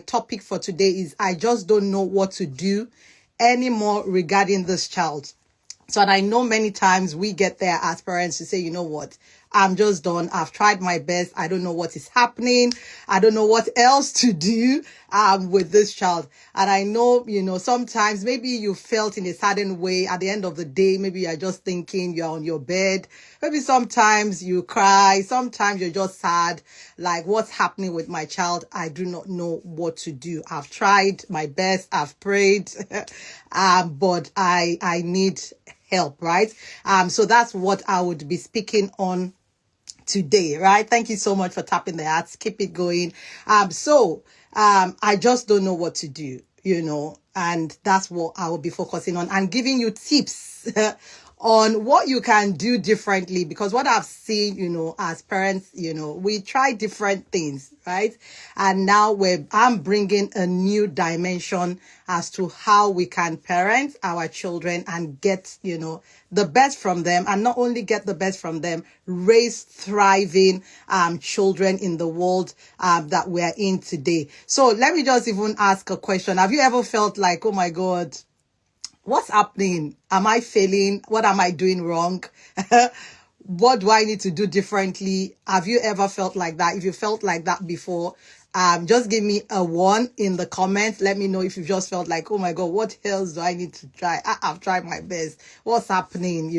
Topic for today is I just don't know what to do anymore regarding this child. So, and I know many times we get there as parents to say, you know what, I'm just done. I've tried my best. I don't know what is happening. I don't know what else to do with this child. And I know, sometimes maybe you felt in a certain way at the end of the day. Maybe you're just thinking you're on your bed. Maybe sometimes you cry. Sometimes you're just sad. Like, what's happening with my child? I do not know what to do. I've tried my best. I've prayed, but I need help, right? So that's what I would be speaking on today, right? Thank you so much for tapping the hearts. Keep it going. I just don't know what to do, and that's what I will be focusing on and giving you tips on what you can do differently, because what I've seen, as parents, we try different things, right? And now I'm bringing a new dimension as to how we can parent our children and get, the best from them, and not only get the best from them, raise thriving children in the world that we're in today. So let me just even ask a question. Have you ever felt like, oh my God, what's happening? Am I failing? What am I doing wrong? What do I need to do differently? Have you ever felt like that? If you felt like that before, just give me a 1 in the comments. Let me know if you just felt like, oh my God, what else do I need to try? I've tried my best. What's happening?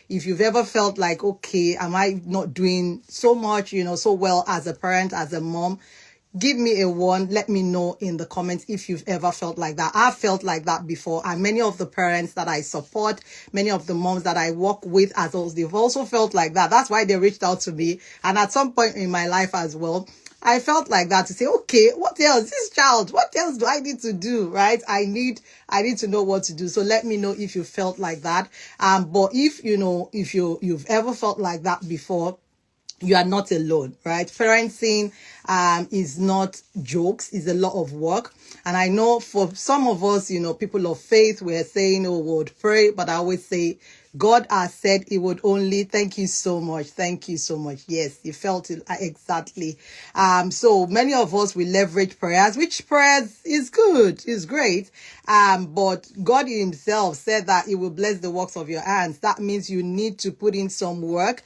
If you've ever felt like, okay, am I not doing so much, so well as a parent, as a mom? Give me a 1. Let me know in the comments if you've ever felt like that. I've felt like that before. And many of the parents that I support, many of the moms that I work with, they've also felt like that. That's why they reached out to me. And at some point in my life as well, I felt like that, to say, okay, what else? This child, what else do I need to do? Right? I need to know what to do. So let me know if you felt like that. But if you've ever felt like that before, you are not alone, right? Parenting is not jokes, it's a lot of work. And I know for some of us, people of faith, we're saying, oh, we would pray, but I always say, God has said he would only. Thank you so much. Thank you so much. Yes, you felt it exactly. So many of us, we leverage prayers, which prayers is good, is great. But God himself said that he will bless the works of your hands. That means you need to put in some work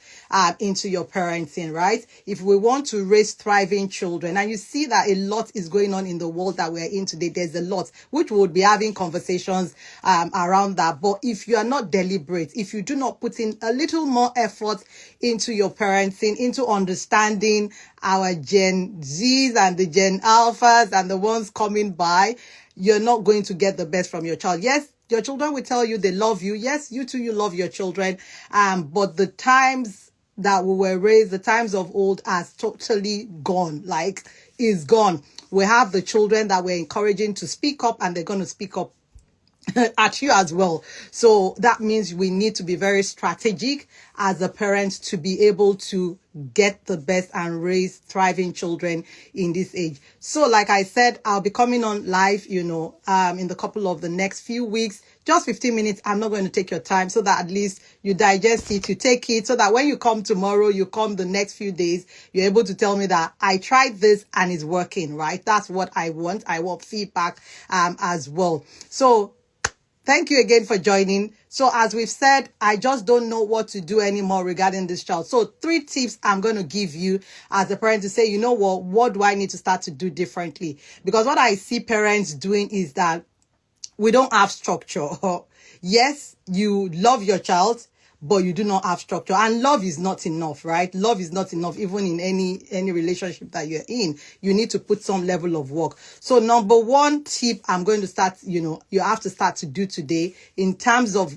into your parenting, right? If we want to raise thriving children, and you see that a lot is going on in the world that we're in today, there's a lot, which we would be having conversations around that. But if you are not deliberate, if you do not put in a little more effort into your parenting, into understanding our Gen Zs and the Gen Alphas and the ones coming by, you're not going to get the best from your child. Yes, your children will tell you they love you. Yes, you too, you love your children. But the times that we were raised, the times of old, has totally gone. Like, is gone. We have the children that we're encouraging to speak up, and they're going to speak up at you as well. So that means we need to be very strategic as a parent to be able to get the best and raise thriving children in this age. So like I said, I'll be coming on live, in the couple of the next few weeks, just 15 minutes. I'm not going to take your time, so that at least you digest it, you take it, so that when you come tomorrow, you come the next few days, you're able to tell me that I tried this and it's working, right? That's what I want. I want feedback as well. So thank you again for joining. So as we've said, I just don't know what to do anymore regarding this child. So 3 tips I'm going to give you as a parent to say, you know what do I need to start to do differently? Because what I see parents doing is that we don't have structure. Yes, you love your child, but you do not have structure. And love is not enough, right? Love is not enough, even in any relationship that you're in. You need to put some level of work. So number 1 tip I'm going to start, you have to start to do today in terms of,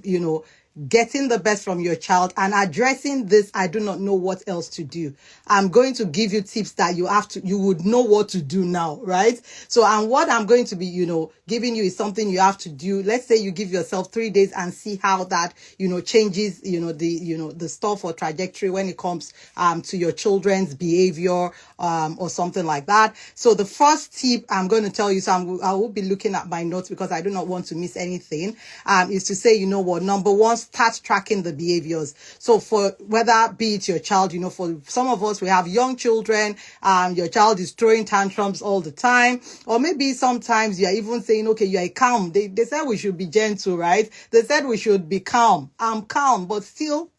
getting the best from your child and addressing this, I do not know what else to do. I'm going to give you tips that you would know what to do now, right? So, and what I'm going to be, giving you is something you have to do. Let's say you give yourself 3 days and see how that, changes, the stuff or trajectory when it comes to your children's behavior or something like that. So the first tip I'm going to tell you, so I will be looking at my notes because I do not want to miss anything, is to say, number 1, just start tracking the behaviors. So for whether be it your child, for some of us, we have young children, your child is throwing tantrums all the time, or maybe sometimes you're even saying, okay, you're calm. They said we should be gentle, right? They said we should be calm. I'm calm, but still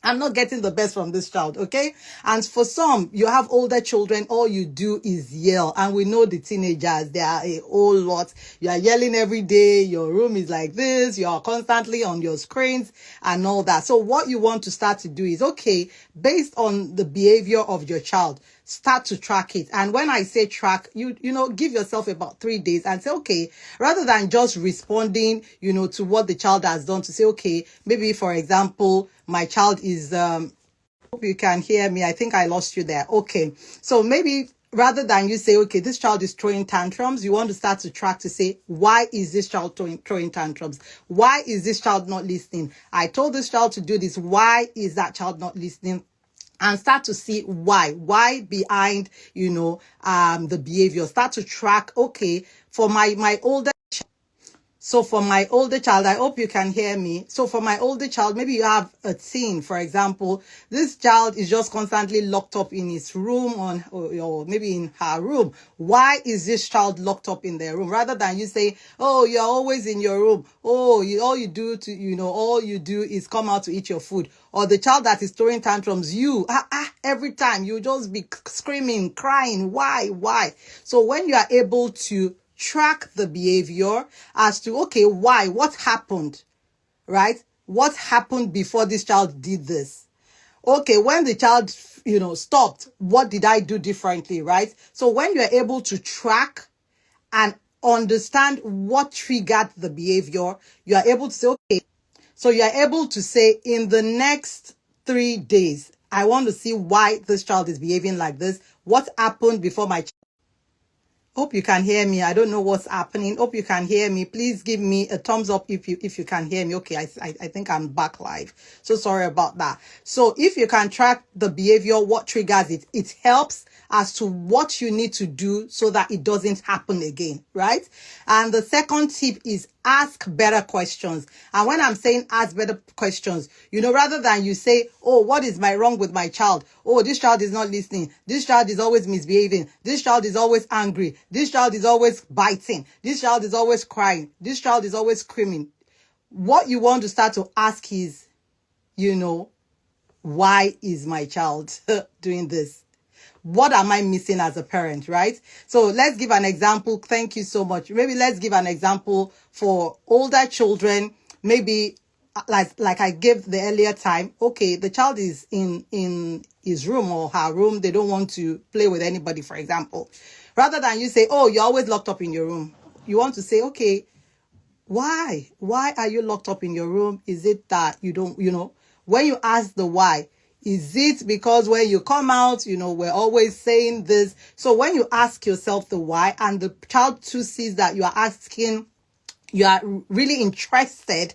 I'm not getting the best from this child, okay? And for some, you have older children, all you do is yell. And we know the teenagers, they are a whole lot. You are yelling every day. Your room is like this. You are constantly on your screens and all that. So what you want to start to do is, okay, based on the behavior of your child, start to track it. And when I say track, give yourself about 3 days and say, okay, rather than just responding, to what the child has done, to say, okay, maybe for example, my child is, hope you can hear me. I think I lost you there. Okay. So maybe rather than you say, okay, this child is throwing tantrums, you want to start to track to say, why is this child throwing tantrums? Why is this child not listening? I told this child to do this. Why is that child not listening? And start to see why behind, the behavior. Start to track, okay, for my older So for my older child, I hope you can hear me. So for my older child, maybe you have a teen, for example. This child is just constantly locked up in his room or maybe in her room. Why is this child locked up in their room? Rather than you say, oh, you're always in your room. Oh, all you do is come out to eat your food. Or the child that is throwing tantrums, every time you just be screaming, crying. Why? So when you are able to track the behavior as to, okay, why, what happened, right? What happened before this child did this? Okay, when the child, stopped, what did I do differently, right? So when you're able to track and understand what triggered the behavior, you are able to say, okay, so you're able to say in the next 3 days, I want to see why this child is behaving like this. What happened before my child? Hope you can hear me. I don't know what's happening. Hope you can hear me. Please give me a thumbs up if you can hear me. Okay, I think I'm back live. So sorry about that. So if you can track the behavior, what triggers it, it helps as to what you need to do so that it doesn't happen again, right? And the second tip is ask better questions. And when I'm saying ask better questions, rather than you say, oh, what is wrong with my child? Oh, this child is not listening. This child is always misbehaving. This child is always angry. This child is always biting. This child is always crying. This child is always screaming. What you want to start to ask is, why is my child doing this? What am I missing as a parent, right? So let's give an example. Thank you so much. Maybe let's give an example for older children. Maybe like I gave the earlier time. Okay, the child is in his room or her room. They don't want to play with anybody, for example. Rather than you say, oh, you're always locked up in your room. You want to say, okay, why? Why are you locked up in your room? Is it that you don't, when you ask the why, is it because when you come out, we're always saying this. So when you ask yourself the why and the child too sees that you are really interested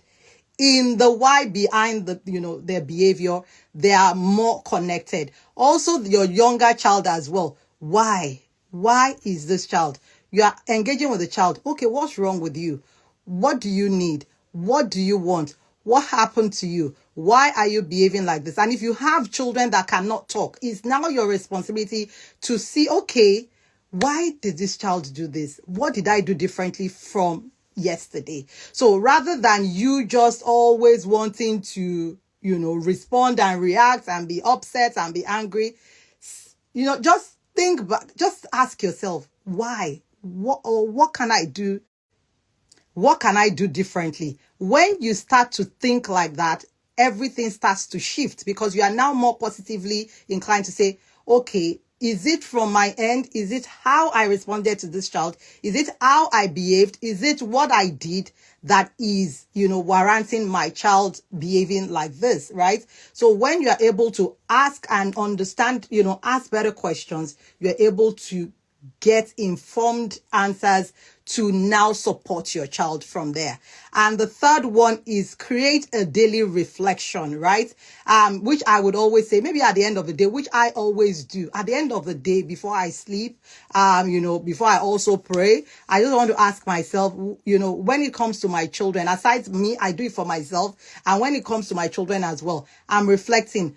in the why behind their behavior, they are more connected. Also, your younger child as well. Why? Why is this child? You are engaging with the child. Okay, what's wrong with you? What do you need? What do you want? What happened to you? Why are you behaving like this? And if you have children that cannot talk, it's now your responsibility to see, okay, why did this child do this? What did I do differently from yesterday? So rather than you just always wanting to, respond and react and be upset and be angry, just think back, just ask yourself, why? What can I do? What can I do differently? When you start to think like that, everything starts to shift because you are now more positively inclined to say, okay, is it from my end? Is it how I responded to this child? Is it how I behaved? Is it what I did that is, warranting my child behaving like this, right? So when you are able to ask and understand, ask better questions, you're able to get informed answers to now support your child from there. And the third one is create a daily reflection, right? Which I would always say, maybe at the end of the day, which I always do at the end of the day before I sleep, before I also pray, I just want to ask myself, when it comes to my children, aside me, I do it for myself. And when it comes to my children as well, I'm reflecting,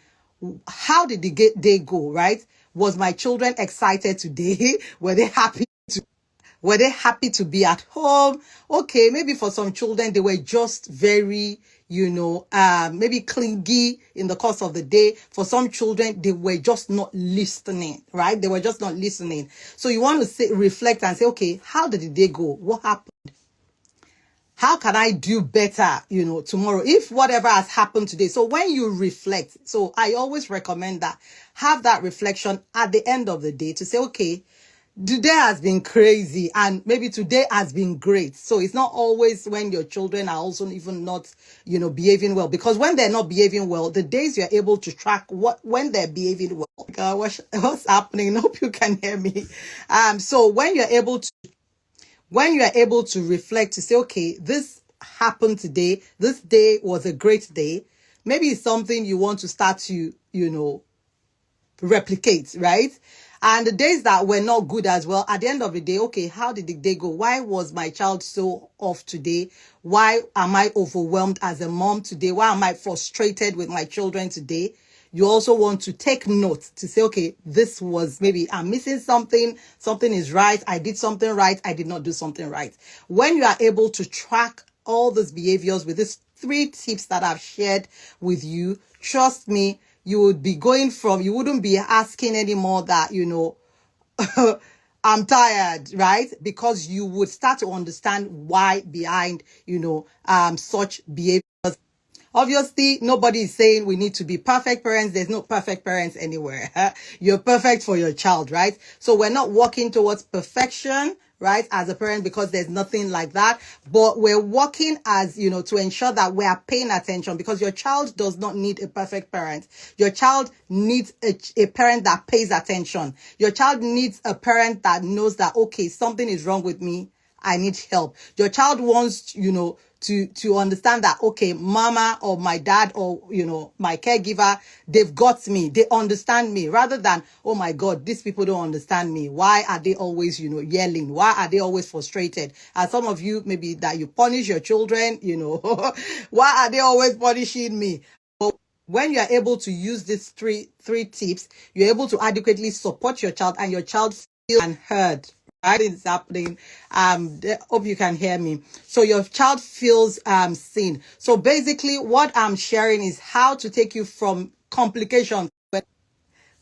how did the day go, right? Was my children excited today? Were they happy to be at home? Okay, maybe for some children, they were just very, maybe clingy in the course of the day. For some children, they were just not listening, right? They were just not listening. So you want to reflect and say, okay, how did the day go? What happened? How can I do better, tomorrow, if whatever has happened today? So when you reflect, so I always recommend that, have that reflection at the end of the day to say, okay, today has been crazy and maybe today has been great. So it's not always when your children are also even not, behaving well, because when they're not behaving well, the days you're able to track when they're behaving well. God, what's happening? I hope you can hear me. So when you're able to reflect, to say, okay, this happened today, this day was a great day, maybe it's something you want to start to, replicate, right? And the days that were not good as well, at the end of the day, okay, how did the day go? Why was my child so off today? Why am I overwhelmed as a mom today? Why am I frustrated with my children today? You also want to take note to say, okay, this was, maybe I'm missing something is right, I did something right, I did not do something right. When you are able to track all these behaviors with these 3 tips that I've shared with you, trust me, you wouldn't be asking anymore that, I'm tired, right? Because you would start to understand why behind, such behavior. Obviously, nobody is saying we need to be perfect parents. There's no perfect parents anywhere. You're perfect for your child, right? So we're not working towards perfection, right, as a parent, because there's nothing like that. But we're working as, to ensure that we are paying attention, because your child does not need a perfect parent. Your child needs a parent that pays attention. Your child needs a parent that knows that, okay, something is wrong with me, I need help. Your child wants, to understand that, okay, mama or my dad or, my caregiver, they've got me. They understand me, rather than, oh my God, these people don't understand me. Why are they always, yelling? Why are they always frustrated? And some of you, maybe that you punish your children, why are they always punishing me? But when you are able to use these three tips, you're able to adequately support your child, and your child feels and heard. Right, it's happening. Hope you can hear me. So your child feels seen. So basically, what I'm sharing is how to take you from complications.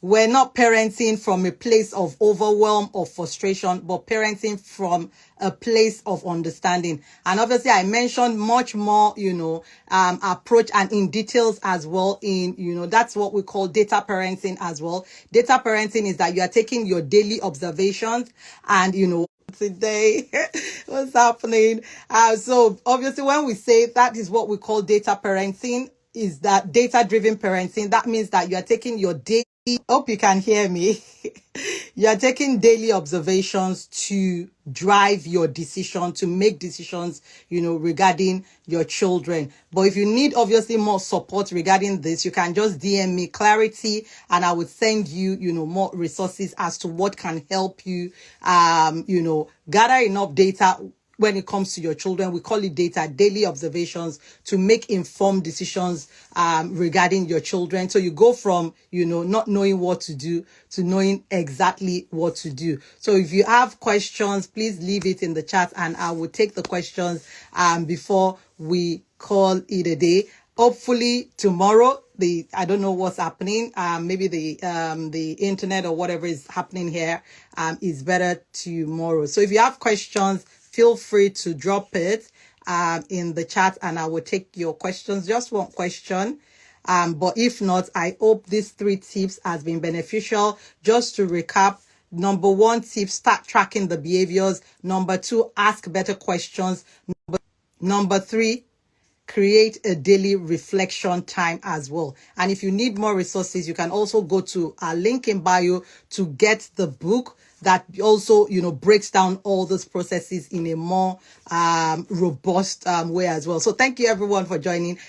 We're not parenting from a place of overwhelm or frustration, but parenting from a place of understanding. And obviously, I mentioned much more, approach and in details as well. That's what we call data parenting as well. Data parenting is that you are taking your daily observations and, today, what's happening? So obviously, when we say that is what we call data parenting, is that data-driven parenting. That means that you are taking your daily, hope you can hear me. You are taking daily observations to drive your decision, to make decisions, regarding your children. But if you need obviously more support regarding this, you can just DM me clarity, and I would send you, more resources as to what can help you, gather enough data. When it comes to your children, we call it data, daily observations, to make informed decisions regarding your children. So you go from, not knowing what to do to knowing exactly what to do. So if you have questions, please leave it in the chat, and I will take the questions before we call it a day. Hopefully tomorrow, I don't know what's happening. Maybe the internet or whatever is happening here is better tomorrow. So if you have questions, feel free to drop it in the chat, and I will take your questions. Just one question. But if not, I hope these 3 tips has been beneficial. Just to recap, number 1 tip, start tracking the behaviors. Number 2, ask better questions. Number 3, create a daily reflection time as well. And if you need more resources, you can also go to our link in bio to get the book that also, breaks down all those processes in a more robust way as well. So thank you everyone for joining.